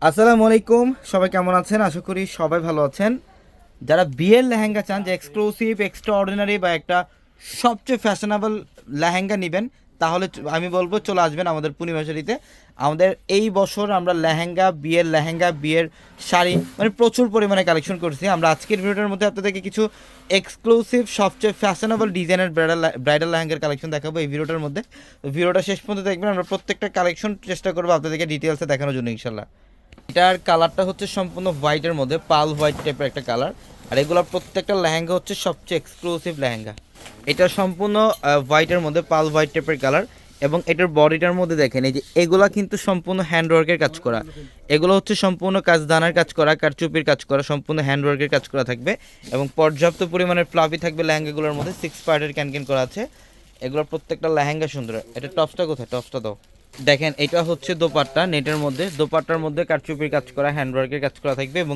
আসসালামু আলাইকুম, সবাই কেমন আছেন? আশা করি সবাই ভালো আছেন। যারা বিয়ের লেহেঙ্গা চান, যে এক্সক্লুসিভ এক্সট্রা অর্ডিনারি বা একটা সবচেয়ে ফ্যাশনেবল লেহেঙ্গা নেবেন, তাহলে আমি বলবো চলে আসবেন আমাদের পূর্ণিমাশারিতে। আমাদের এই বছর আমরা লেহেঙ্গা, বিয়ের শাড়ি মানে প্রচুর পরিমাণে কালেকশন করছি। আমরা আজকের ভিডিওটার মধ্যে আপনাদেরকে কিছু এক্সক্লুসিভ সবচেয়ে ফ্যাশনেবল ডিজাইনের ব্রাইডাল লেহেঙ্গার কালেকশন দেখাবো এই ভিডিওটার মধ্যে। তো ভিডিওটা শেষ পর্যন্ত দেখবেন। আমরা প্রত্যেকটা কালেকশন চেষ্টা করবো আপনাদেরকে ডিটেলসে দেখানোর জন্য ইনশাল্লাহ। এটার কালারটা হচ্ছে সম্পূর্ণ হোয়াইটের মধ্যে, পাল হোয়াইট টাইপের একটা কালার। আর এগুলো প্রত্যেকটা লেহেঙ্গা হচ্ছে সবচেয়ে এক্সক্লুসিভ লেহেঙ্গা। এটা সম্পূর্ণ হোয়াইটের মধ্যে পাল হোয়াইট টাইপের কালার। এবং এটার বডিটার মধ্যে দেখেন এই যে এগুলা কিন্তু সম্পূর্ণ হ্যান্ডওয়ার্কের কাজ করা। এগুলো হচ্ছে সম্পূর্ণ দানার কাজ করা, কারচুপির কাজ করা, সম্পূর্ণ হ্যান্ডওয়ার্কের কাজ করা থাকবে। এবং পর্যাপ্ত পরিমাণের ফ্লাফি থাকবে লেহেঙ্গাগুলোর মধ্যে। 6 পার্টের ক্যান করা আছে। এগুলোর প্রত্যেকটা লেহেঙ্গা সুন্দর। এটা টপসটা কোথায়? টপসটা দাও। দেখেন এটা হচ্ছে দোপাট্টা, নেটের মধ্যে, দোপাট্টার মধ্যে কারচুপির কাজ করা, হ্যান্ডওয়ার্কের কাজ করা থাকবে। এবং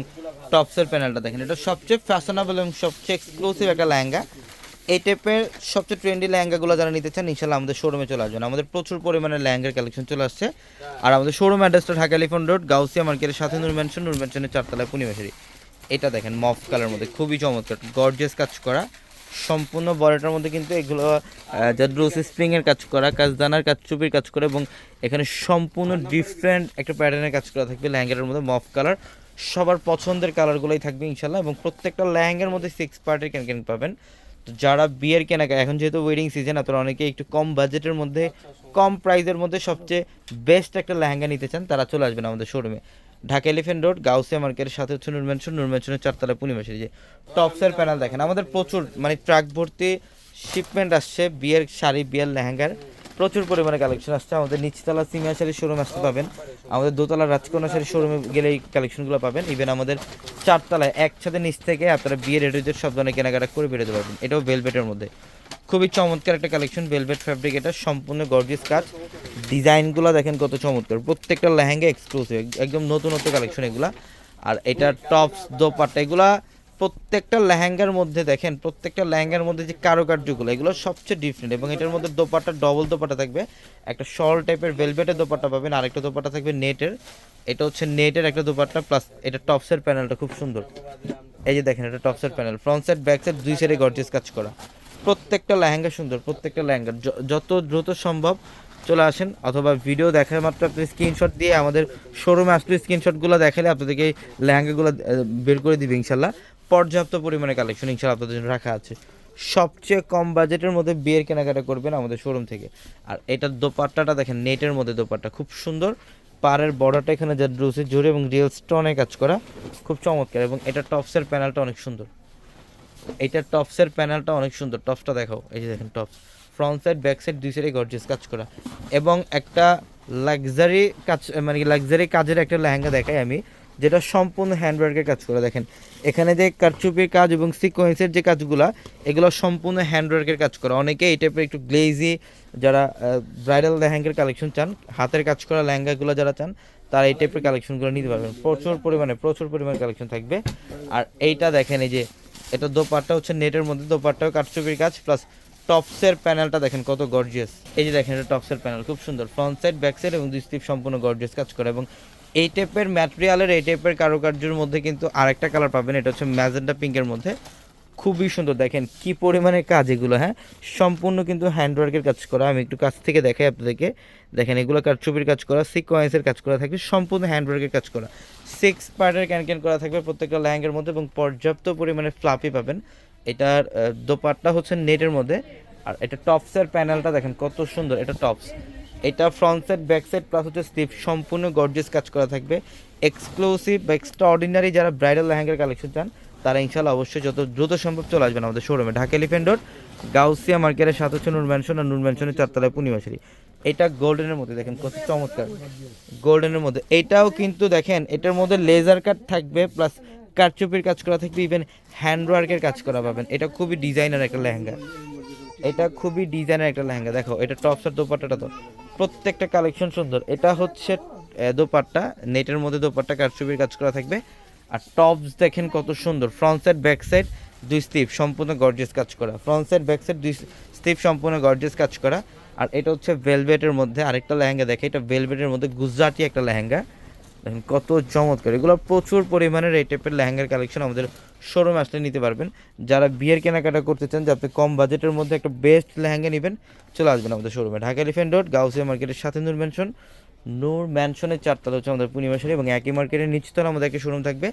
টপসের প্যানেলটা দেখেন, এটা সবচেয়ে ফ্যাশনেবল এবং সবচেয়ে এক্সক্লুসিভ একটা লেহেঙ্গা। এই টাইপের সবচেয়ে ট্রেন্ডি লেহেঙ্গাগুলো যারা নিতে চান ইনশাল্লাহ আমাদের শোরুমে চলে আসবেন। আমাদের প্রচুর পরিমাণে লেহেঙ্গার কালেকশন চলে আসছে। আর আমাদের শোরুম অ্যাড্রেসটা ঢাকা এলিফ্যান্ট রোড, গাউসিয়া মার্কেটের সাথে নূর ম্যানশনের 4তলায় পূর্ণিমাশারি। এটা দেখেন মফ কালার মধ্যে খুবই চমৎকার গর্জিয়াস কাজ করা। সম্পূর্ণ বডিটার মধ্যে কিন্তু এগুলো জাদ্রুস স্প্রিংয়ের কাজ করা, কাজদানার কাজ, চুপির কাজ করা। এবং এখানে সম্পূর্ণ ডিফারেন্ট একটা প্যাটার্নের কাজ করা থাকবে লেহেঙ্গাটার মধ্যে। মফ কালার সবার পছন্দের কালারগুলোই থাকবে ইনশাল্লাহ। এবং প্রত্যেকটা লেহেঙ্গার মধ্যে 6 পার্টের ক্যান পাবেন। তো যারা বিয়ের কেনাকাটা, এখন যেহেতু ওয়েডিং সিজন, আপনারা অনেকে একটু কম বাজেটের মধ্যে, কম প্রাইসের মধ্যে সবচেয়ে বেস্ট একটা লেহেঙ্গা নিতে চান, তারা চলে আসবেন আমাদের শোরুমে ঢাকা এলিফ্যান্ট রোড, গাউসিয়া মার্কেটের সাথে হচ্ছে নূর ম্যানশনের 4তলায় পূর্ণিমাশারি। যে টপসের প্যানেল দেখেন, আমাদের প্রচুর মানে ট্রাক ভর্তি শিপমেন্ট আসছে বিয়ের শাড়ি, বিয়ের লেহেঙ্গার প্রচুর পরিমাণে কালেকশন আসছে। আমাদের নিচতলা সিমিয়া শাড়ির শোরুম আসতে পাবেন, আমাদের দোতলা রাজকন্যা শাড়ির শোরুমে গেলে এই কালেকশনগুলো পাবেন। ইভেন আমাদের 4তলায় একসাথে নিচ থেকে আপনারা বিয়ের রেডিজের সব ধরনের কেনাকাটা করে বেরোতে পারবেন। এটাও ভেলভেটের মধ্যে খুবই চমৎকার একটা কালেকশন, ভেলভেট ফ্যাব্রিক। এটা সম্পূর্ণ গর্জিয়াস কাজ, ডিজাইনগুলো দেখেন কত চমৎকার। প্রত্যেকটা লেহেঙ্গা এক্সক্লুসিভ, একদম নতুন কালেকশন এগুলা। আর এটা টপস, দোপাট্টা, এগুলা প্রত্যেকটা লেহেঙ্গার মধ্যে দেখেন, প্রত্যেকটা লেহেঙ্গার মধ্যে যে কারুকার্যগুলো এগুলো সবচেয়ে ডিফারেন্ট। এবং এটার মধ্যে দোপাট্টা ডবল দোপাট্টা থাকবে, একটা শল টাইপের ভেলভেটের দোপাট্টা পাবেন, আর একটা দোপাট্টা থাকবে নেটের। এটা হচ্ছে নেটের একটা দোপাট্টা, প্লাস এটা টপসের প্যানেলটা খুব সুন্দর। এই যে দেখেন এটা টপসের panel, front side back side দুই সাইডে গর্জিয়াস কাজ করা। প্রত্যেকটা লেহেঙ্গা সুন্দর, প্রত্যেকটা লেহেঙ্গা। যত দ্রুত সম্ভব চলে আসেন, অথবা ভিডিও দেখার মাত্র আপনি স্ক্রিনশট দিয়ে আমাদের শোরুমে আসলে স্ক্রিনশটগুলো দেখালে আপনাদেরকে এই লেহেঙ্গাগুলো বের করে দিবে ইনশাল্লাহ। পর্যাপ্ত পরিমাণে কালেকশন ইনশাল্লাহ আপনাদের জন্য রাখা আছে। সবচেয়ে কম বাজেটের মধ্যে বিয়ের কেনাকাটা করবেন আমাদের শোরুম থেকে। আর এটার দোপাট্টাটা দেখেন, নেটের মধ্যে দোপাট্টা খুব সুন্দর। পাড়ের বর্ডারটা এখানে যা রুসের জোরে এবং রিয়েল স্টোনে কাজ করা, খুব চমৎকার। এবং এটা টপসের প্যানেলটা অনেক সুন্দর, এইটার টপসের প্যানেলটা অনেক সুন্দর। টপসটা দেখাও, এই যে দেখেন tops, front side back side দুই সাইডে গর্জিয়াস কাজ করা। এবং একটা লাক্সারি কাজ, মানে লাক্সারি কাজের একটা লেহেঙ্গা দেখাই আমি, যেটা সম্পূর্ণ হ্যান্ডওয়ার্কের কাজ করা। দেখেন এখানে যে কারচুপির কাজ এবং সিকোয়েন্সের যে কাজগুলা, এগুলো সম্পূর্ণ হ্যান্ডওয়ার্কের কাজ করা। অনেকে এই টাইপের একটু গ্লেজি, যারা ব্রাইডাল লেহেঙ্গার কালেকশন চান, হাতের কাজ করা লেহেঙ্গাগুলো যারা চান, তারা এই টাইপের কালেকশনগুলো নিতে পারবেন। প্রচুর পরিমাণে কালেকশন থাকবে। আর এইটা দেখেন, এই যে এটা দোপাট্টা হচ্ছে নেটের মধ্যে, দোপাট্টাও কারচুপির কাজ, প্লাস টপসের প্যানেলটা দেখেন কত গর্জিয়াস। এই যে দেখেন এটা টপসের প্যানেল খুব সুন্দর, ফ্রন্ট সাইড ব্যাক সাইড এবং দুই স্লিপ সম্পূর্ণ গর্জিয়াস কাজ করে। এবং এই টাইপের ম্যাটেরিয়ালের, এই টাইপের কারুকার্যের মধ্যে কিন্তু আরেকটা কালার পাবেন, এটা হচ্ছে ম্যাজেন্টা পিঙ্কের মধ্যে। খুবই সুন্দর, দেখেন কি পরিমাণে কাজ এগুলো। হ্যাঁ, সম্পূর্ণ কিন্তু হ্যান্ডওয়ার্কের কাজ করা। আমি একটু কাছ থেকে দেখাই আপনাদেরকে। দেখেন এগুলো কারচুপির কাজ করা, সিকোয়েন্সের কাজ করা থাকবে, সম্পূর্ণ হ্যান্ডওয়ার্কের কাজ করা। 6 পার্টের ক্যান করা থাকবে প্রত্যেকটা লেহেঙ্গার মধ্যে। এবং পর্যাপ্ত পরিমাণে ফ্লাফি পাবেন। এটার দোপাট্টা হচ্ছে নেটের মধ্যে। আর এটা টপসের প্যানেলটা দেখেন কত সুন্দর, এটা টপস। এটা front side back side plus হচ্ছে স্লিপ সম্পূর্ণ গর্জিয়াস কাজ করা থাকবে। এক্সক্লুসিভ বা এক্সট্রা অর্ডিনারি যারা ব্রাইডাল লেহেঙ্গার কালেকশন চান, তারা ইনশাল্লাহ অবশ্যই যত দ্রুত সম্ভব চলে আসবেন আমাদের শোরুমে ঢাকা এলিফ্যান্ট রোড, গাউসিয়া মার্কেটের সাথে হচ্ছে নূর ম্যানশন, আর নূর ম্যানশনের 4তলায় পূর্ণিমাশারি। এটা গোল্ডেনের মধ্যে দেখেন কত চমৎকার, গোল্ডেনের মধ্যে। এটাও কিন্তু দেখেন এটার মধ্যে লেজার কাট থাকবে, প্লাস কারচুপির কাজ করা থাকবে, ইভেন হ্যান্ডওয়ার্কের কাজ করা পাবেন। এটা খুবই ডিজাইনার একটা লেহেঙ্গা, এটা খুবই ডিজাইনার একটা লেহেঙ্গা। দেখো এটা টপস আর দোপাট্টাটা তো প্রত্যেকটা কালেকশন সুন্দর। এটা হচ্ছে দোপাট্টা, নেটের মধ্যে দোপাট্টা কারচুপির কাজ করা থাকবে। আর টপস দেখেন কত সুন্দর, ফ্রন্ট সাইড ব্যাক সাইড দুই স্লিপ সম্পূর্ণ গর্জিয়াস কাজ করা, ফ্রন্ট সাইড ব্যাক সাইড দুই স্লিপ সম্পূর্ণ গর্জিয়াস কাজ করা। আর এটা হচ্ছে ভেলভেটের মধ্যে আরেকটা লেহেঙ্গা, দেখে এটা ভেলভেটের মধ্যে গুজরাটি একটা লেহেঙ্গা। দেখেন কত চমৎকার, এগুলো প্রচুর পরিমাণের এই টাইপের লেহেঙ্গার কালেকশন আমাদের শোরুমে আসলে নিতে পারবেন। যারা বিয়ের কেনাকাটা করতে চান, যে আপনি কম বাজেটের মধ্যে একটা বেস্ট লেহেঙ্গা নেবেন, চলে আসবেন আমাদের শোরুমে, ঢাকা এলিফ্যান্ট রোড গাউসিয়া মার্কেটের সাথে নূর ম্যানশনের 4তলা হচ্ছে আমাদের পূর্ণিমা শাড়ি, এবং একই মার্কেটের নিচতলা আমাদের একটা শোরুম থাকবে,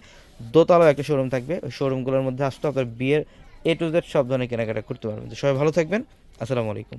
দোতলাও একটা শোরুম থাকবে। ওই শোরুমগুলোর মধ্যে আসতে আপনার বিয়ের A to Z সব ধরনের কেনাকাটা করতে পারবেন। তো সবাই ভালো থাকবেন, আসসালামু আলাইকুম।